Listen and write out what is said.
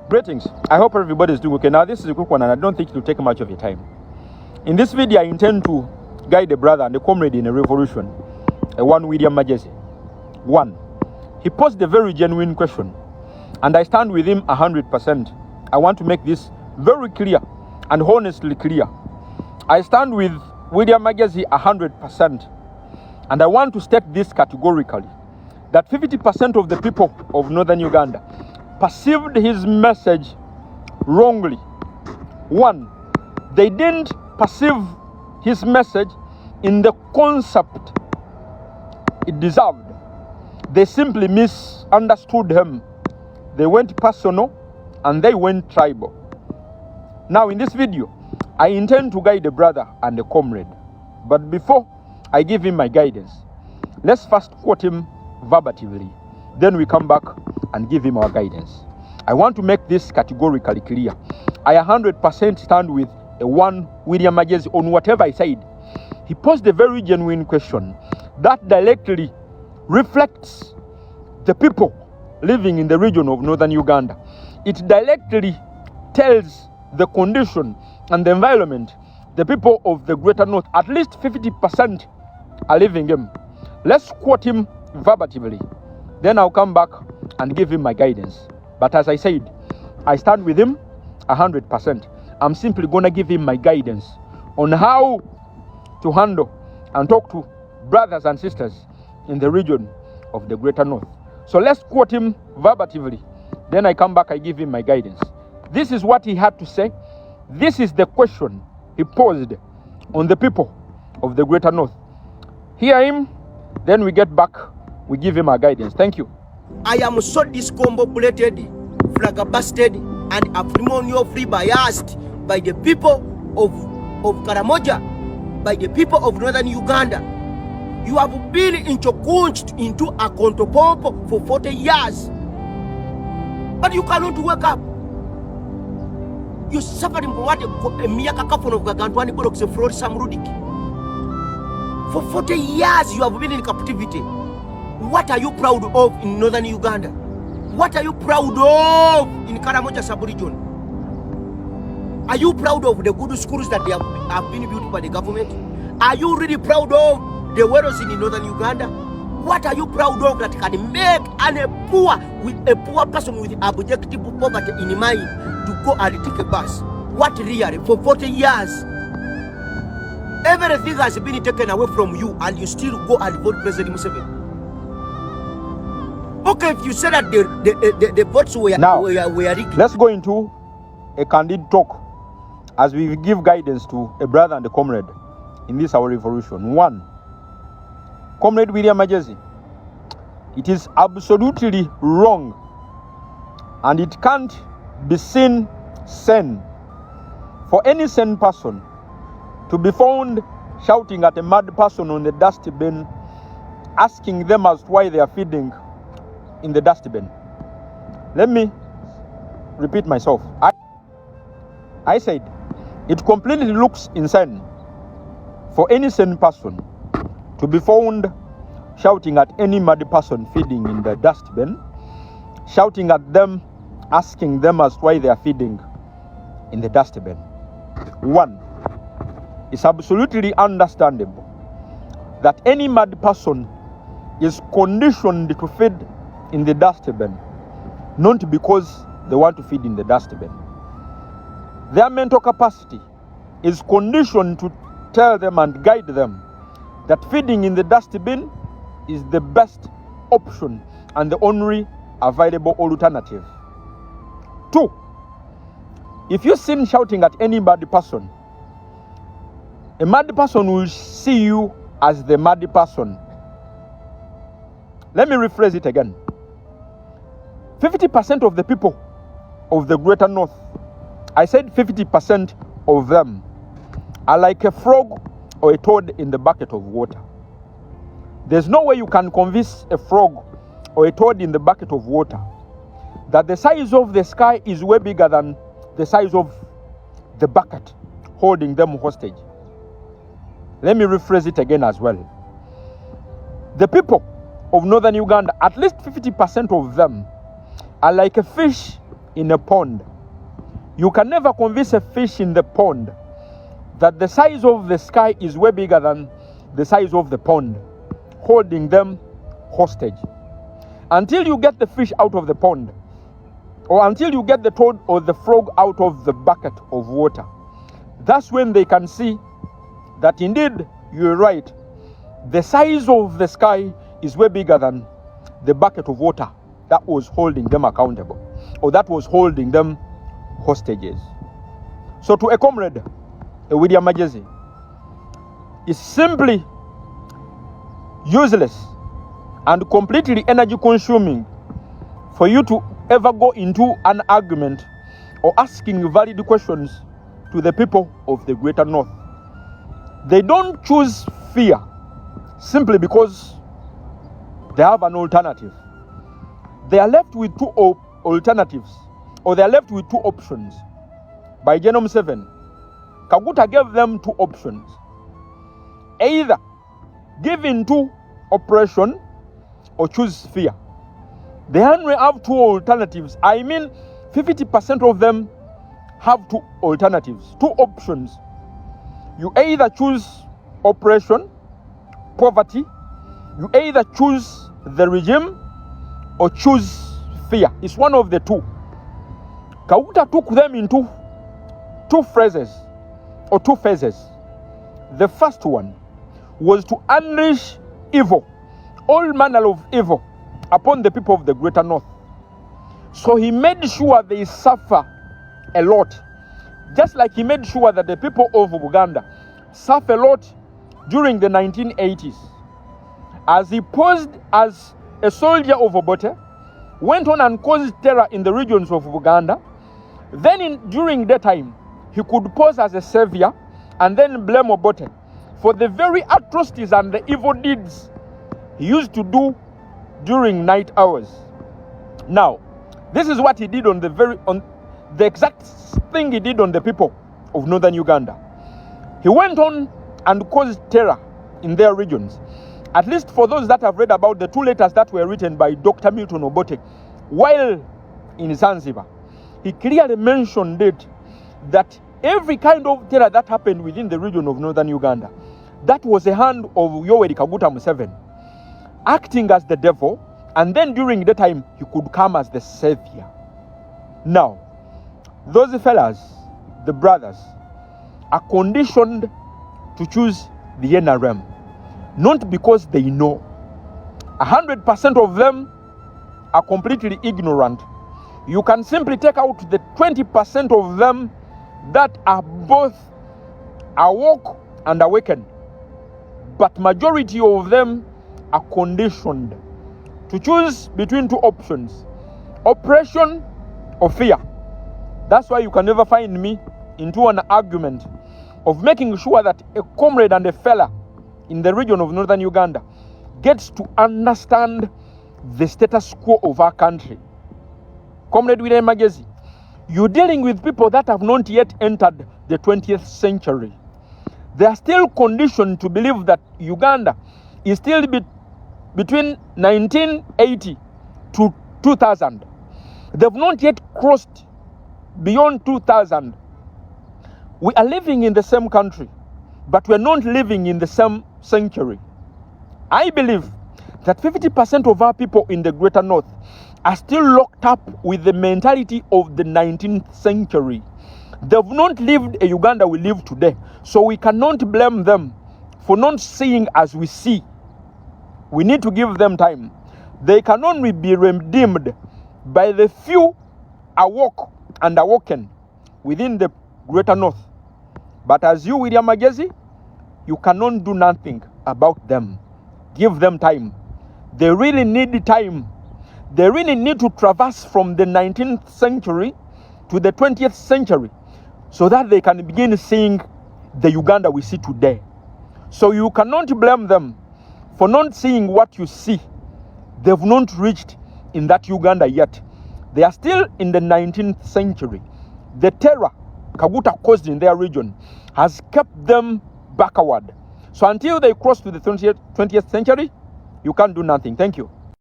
Greetings. I hope everybody is doing okay. Now, this is a quick one, and I don't think it will take much of your time. In this video, I intend to guide the brother and the comrade in a revolution, one William Majesty. One, he posed a very genuine question, and I stand with him 100%. I want to make this very clear and honestly clear. I stand with William Majesty 100%, and I want to state this categorically, that 50% of the people of northern Uganda perceived his message wrongly. One, they didn't perceive his message in the concept it deserved. They simply misunderstood him. They went personal and they went tribal. Now in this video, I intend to guide the brother and the comrade. But before I give him my guidance, let's first quote him verbatimly. Then we come back and give him our guidance. I want to make this categorically clear. I 100% stand with a one William Majesty on whatever I said. He posed a very genuine question that directly reflects the people living in the region of northern Uganda. It directly tells the condition and the environment the people of the greater north, at least 50%, are living in. Let's quote him verbatimly. Then I'll come back and give him my guidance. But as I said, I stand with him 100%. I'm simply going to give him my guidance on how to handle and talk to brothers and sisters in the region of the greater north. So let's quote him verbatimly. Then I come back, I give him my guidance. This is what he had to say. This is the question he posed on the people of the greater north. Hear him, then we get back, we give him our guidance. Thank you. I am so discombobulated, flabbergasted, and acrimonially biased by the people of Karamoja, by the people of northern Uganda. You have been introduced into a contopompo for 40 years, but you cannot wake up. You suffering from what a miyaka kafon of Gagantwani Bodox of Florida Samrudik. For 40 years you have been in captivity. What are you proud of in northern Uganda? What are you proud of in Karamoja sub-region? Are you proud of the good schools that they have been built by the government? Are you really proud of the widows in northern Uganda? What are you proud of that can make a poor person with objective poverty in mind to go and take a bus? What really? For 40 years, everything has been taken away from you, and you still go and vote President Museveni. Okay, if you say that the votes were rigged. Let's go into a candid talk as we give guidance to a brother and a comrade in this our revolution. One, Comrade William Majesty, it is absolutely wrong, and it can't be sane for any sane person to be found shouting at a mad person on the dustbin, asking them as to why they are feeding in the dustbin. Let me repeat myself. I said it completely looks insane for any sane person to be found shouting at any mad person feeding in the dustbin, shouting at them, asking them as to why they are feeding in the dustbin. One, it's absolutely understandable that any mad person is conditioned to feed in the dustbin, not because they want to feed in the dustbin. Their mental capacity is conditioned to tell them and guide them that feeding in the dustbin is the best option and the only available alternative. Two, if you're seen shouting at any mad person, a mad person will see you as the mad person. Let me rephrase it again. 50% of the people of the greater north, I said 50% of them, are like a frog or a toad in the bucket of water. There's no way you can convince a frog or a toad in the bucket of water that the size of the sky is way bigger than the size of the bucket holding them hostage. Let me rephrase it again as well. The people of northern Uganda, at least 50% of them, are like a fish in a pond, you can never convince a fish in the pond that the size of the sky is way bigger than the size of the pond, holding them hostage. Until you get the fish out of the pond, or until you get the toad or the frog out of the bucket of water, that's when they can see that indeed you're right. The size of the sky is way bigger than the bucket of water that was holding them accountable, or that was holding them hostages. So to a comrade, a William Magezi, is simply useless and completely energy consuming for you to ever go into an argument or asking valid questions to the people of the Greater North. They don't choose fear simply because they have an alternative. They are left with two alternatives, or they are left with two options. By Genome 7, Kaguta gave them two options. Either give in to oppression or choose fear. They only have two alternatives. I mean, 50% of them have two alternatives, two options. You either choose oppression, poverty, you either choose the regime or choose fear. It's one of the two. Kaguta took them into two phrases or two phases. The first one was to unleash evil, all manner of evil, upon the people of the Greater North. So he made sure they suffer a lot, just like he made sure that the people of Uganda suffer a lot during the 1980s. As he posed as a soldier of Obote, went on and caused terror in the regions of Uganda. Then during that time, he could pose as a savior and then blame Obote for the very atrocities and the evil deeds he used to do during night hours. Now, this is what he did on the exact thing he did on the people of northern Uganda. He went on and caused terror in their regions. At least for those that have read about the two letters that were written by Dr. Milton Obote while in Zanzibar, he clearly mentioned it, that every kind of terror that happened within the region of northern Uganda, that was a hand of Yoweri Kaguta Museveni acting as the devil, and then during the time he could come as the savior. Now, those fellas, the brothers, are conditioned to choose the NRM, not because they know. 100% of them are completely ignorant. You can simply take out the 20% of them that are both awoke and awakened, but majority of them are conditioned to choose between two options: oppression or fear. That's why you can never find me into an argument of making sure that a comrade and a fella in the region of northern Uganda gets to understand the status quo of our country. Comrade William Magezi, you're dealing with people that have not yet entered the 20th century. They are still conditioned to believe that Uganda is still between 1980 to 2000. They've not yet crossed beyond 2000. We are living in the same country, but we're not living in the same century. I believe that 50% of our people in the Greater North are still locked up with the mentality of the 19th century. They've not lived a Uganda we live today, so we cannot blame them for not seeing as we see. We need to give them time. They can only be redeemed by the few awoke and awoken within the Greater North. But as you, William Magezi, you cannot do nothing about them. Give them time. They really need time. They really need to traverse from the 19th century to the 20th century so that they can begin seeing the Uganda we see today. So you cannot blame them for not seeing what you see. They've not reached in that Uganda yet. They are still in the 19th century. The terror Kaguta caused in their region has kept them backward. So until they cross to the 20th century, you can't do nothing. Thank you.